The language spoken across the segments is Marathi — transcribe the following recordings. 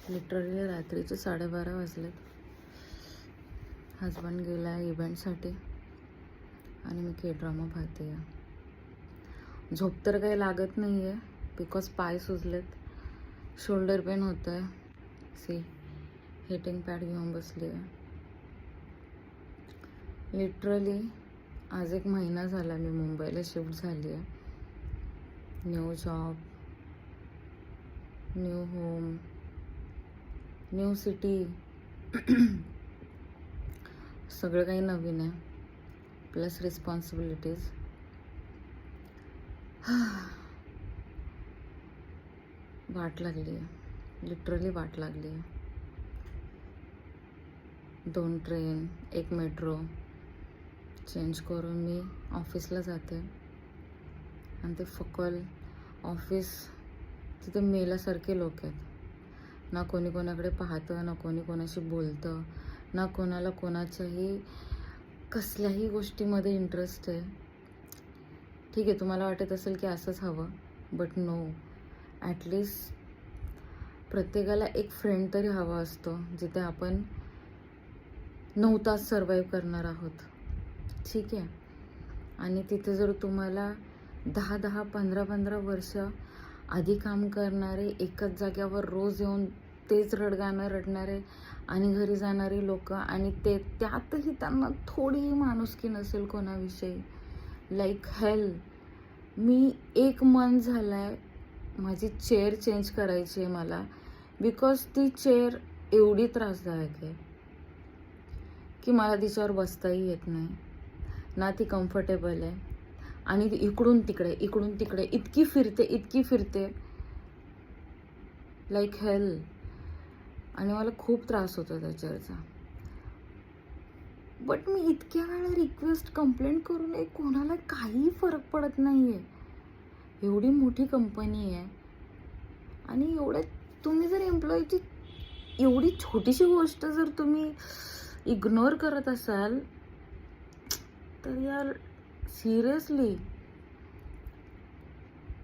लिटरली रात्रीचे 12:30 वाजलेत. हजबंड गेला आहे इव्हेंटसाठी आणि मी के ड्रामा पाहते आहे. झोप तर काही लागत नाही आहे बिकॉज पाय सुजलेत, शोल्डर पेन होतं आहे. सी हिटिंग पॅड घेऊन बसली आहे. लिटरली आज 1 महिना झाला मी मुंबईला शिफ्ट झाली आहे. New job, new home, new city, सगळं काही नवीन आहे, प्लस रिस्पॉन्सिबिलिटीज. वाट लागली आहे, लिटरली वाट लागली आहे. 2 ट्रेन, 1 मेट्रो चेंज करून मी ऑफिसला जाते आणि ते फकल ऑफिस, तिथे मेल्यासारखे लोक आहेत. ना कोणी कोणाकडे पाहतं, ना कोणी कोणाशी बोलतं, ना कोणाला कोणाच्याही कसल्याही गोष्टीमध्ये इंटरेस्ट आहे. ठीक आहे, तुम्हाला वाटत असेल की असंच हवं, बट नो. ॲटलिस्ट प्रत्येकाला एक फ्रेंड तरी हवा असतो जिथे आपण 9 तास सर्वाईव्ह करणार आहोत. ठीक आहे, आणि तिथे जर तुम्हाला 10-10, 15-15 वर्ष आधी काम करणारे, एकच जाग्यावर रोज येऊन तेच रडगाणं रडणारे आणि घरी जाणारी लोक, आणि त्यातही त्यांना थोडीही माणुसकी नसेल कोणाविषयी, लाईक हेल. मी 1 मंथ झाला आहे माझी चेअर चेंज करायची आहे मला, बिकॉज ती चेअर एवढी त्रासदायक आहे की मला तिच्यावर बसताही येत नाही, ना ती कम्फर्टेबल आहे, आणि ती इकडून तिकडे इतकी फिरते लाईक हेल. आणि मला खूप त्रास होतो त्या चेअरचा. बट मी इतक्या वेळा रिक्वेस्ट, कंप्लेंट करूनही कोणाला काही फरक पडत नाही आहे. एवढी मोठी कंपनी आहे आणि तुम्ही जर एम्प्लॉईची एवढी छोटीशी गोष्ट जर तुम्ही इग्नोर करत असाल तर यार सिरियसली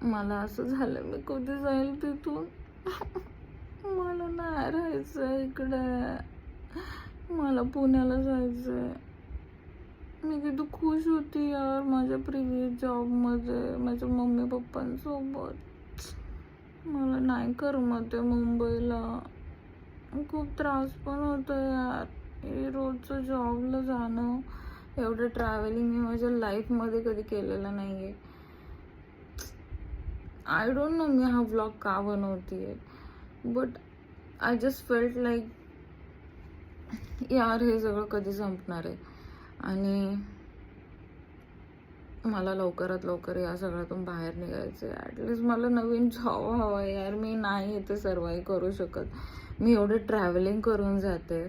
मला असं झालं, मी कधी जाईल तिथून. मला नाही राहायचं इकडे, मला पुण्याला जायचंय. मी किती खुश होती यार माझ्या प्रिव्हियस जॉबमध्ये माझ्या मम्मी पप्पांसोबत. मला नाही करमत आहे मुंबईला, खूप त्रास पण होतो यार. हे रोजचं जॉबला जाणं, एवढं ट्रॅव्हलिंग मी माझ्या लाईफमध्ये कधी केलेलं नाही आहे. आय डोंट नो मी हा व्लॉग का बनवते आहे, but I just felt like यार हे सगळं कधी संपणार आहे. आणि मला लवकरात लवकर या सगळ्यातून बाहेर निघायचं आहे. ॲटलिस्ट मला नवीन जॉब हवा आहे यार. मी नाही इथे सर्वाईव्ह करू शकत. मी एवढं ट्रॅव्हलिंग करून जाते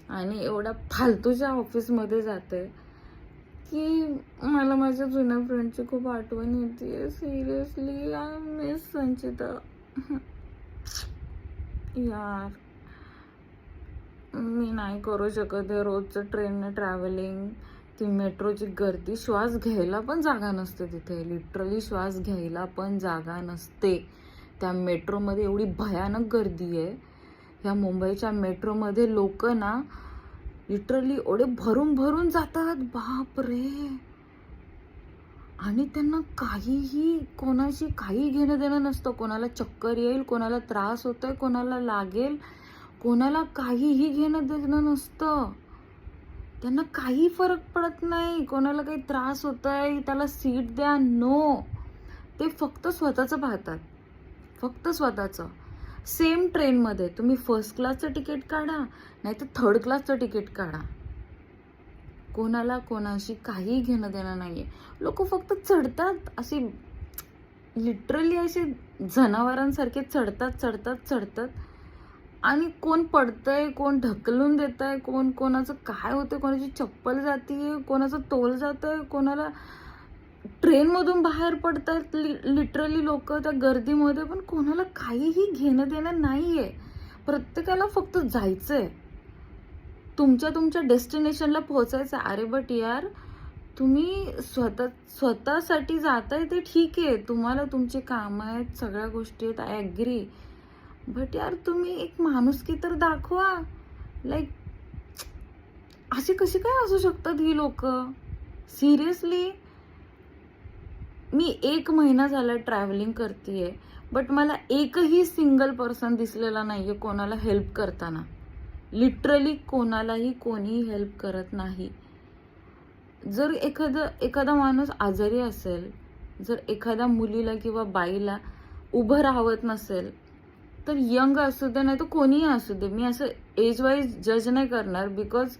आणि एवढ्या फालतूच्या ऑफिसमध्ये जाते की मला माझ्या जुन्या फ्रेंडची खूप आठवण येते. सिरियसली आय मिस संचिता यार. मी नाही करू शकत आहे रोजचं ट्रेनने ट्रॅव्हलिंग, ती मेट्रोची गर्दी, श्वास घ्यायला पण जागा नसते तिथे. लिटरली श्वास घ्यायला पण जागा नसते त्या मेट्रोमध्ये. एवढी भयानक गर्दी आहे ह्या मुंबईच्या मेट्रोमध्ये. लोक ना लिटरली एवढे भरून भरून जातात, बाप रे. आणि त्यांना काहीही, कोणाशी काही घेणं देणं नसतं. कोणाला चक्कर येईल, कोणाला त्रास होतोय, कोणाला लागेल, कोणाला काहीही घेणं देणं नसतं. त्यांना काही फरक पडत नाही. कोणाला काही त्रास होतोय त्याला सीट द्या, नो. ते फक्त स्वतःचं पाहतात, फक्त स्वतःचं. सेम ट्रेनमध्ये तुम्ही फर्स्ट क्लासचं तिकीट काढा नाही तर 3rd क्लासचं तिकीट काढा, कोणाला कोणाशी काही घेणं देणं नाही आहे. लोक फक्त चढतात, असे लिटरली असे जनावरांसारखे चढतात आणि कोण पडतंय, कोण ढकलून देत आहे, कोणाचं काय होतं, कोणाची चप्पल जातीये, कोणाचं तोल जातंय, कोणाला ट्रेनमधून बाहेर पडतात लिटरली लोक त्या गर्दीमध्ये. पण कोणाला काहीही घेणं देणं नाही आहे. प्रत्येकाला फक्त जायचंय, तुमच्या डेस्टिनेशनला पोहोचायचं. अरे बट यार, तुम्ही स्वतःसाठी जाताय ते ठीक आहे, तुम्हाला तुमचे कामं आहेत, सगळ्या गोष्टी आहेत, आय ॲग्री. बट यार तुम्ही एक माणुसकी तर दाखवा. लाईक अशी कशी काय असू शकतात ही लोक? सिरियसली. मी 1 महिना झाला ट्रॅव्हलिंग करतेय, बट मला एकही सिंगल पर्सन दिसलेला नाहीये कोणाला हेल्प करताना. लिटरली कोणालाही कोणी हेल्प करत नाही. जर एखादा माणूस आजारी असेल, जर एखाद्या मुलीला किंवा बाईला उभं राहत नसेल, तर यंग असू दे नाही तर कोणीही असू दे, मी असं एज वाईज जज नाही करणार. बिकॉज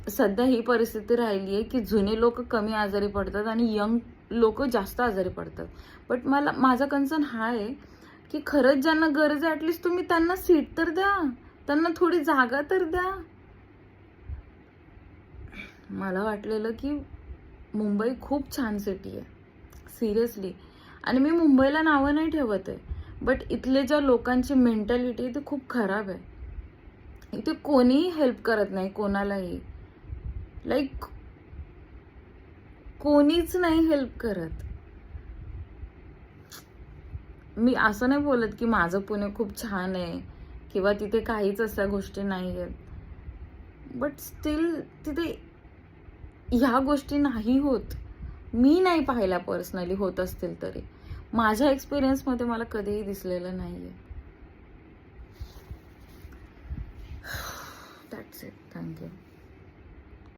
सध्या ही परिस्थिती राहिली आहे की जुने लोक कमी आजारी पडतात आणि यंग लोक जास्त आजारी पडतात. बट माझा कन्सर्न हा आहे की खरंच ज्यांना गरज आहे ॲटलिस्ट तुम्ही त्यांना सीट तर द्या, त्यांना थोडी जागा तर द्या. मला वाटलेलं की मुंबई खूप छान सिटी आहे सिरियसली. आणि मी मुंबईला नावं नाही ठेवत आहे, बट इथले ज्या लोकांची मेंटॅलिटी ती खूप खराब आहे. इथे कोणीही हेल्प करत नाही कोणालाही. लाईक कोणीच नाही हेल्प करत. मी असं नाही बोलत की माझं पुणे खूप छान आहे किंवा तिथे काहीच अशा गोष्टी नाही आहेत, बट स्टील तिथे ह्या गोष्टी नाही होत. मी नाही पाहिल्या पर्सनली, होत असतील तरी माझ्या एक्सपिरियन्समध्ये मला कधीही दिसलेलं नाहीये. That's it. थँक्यू.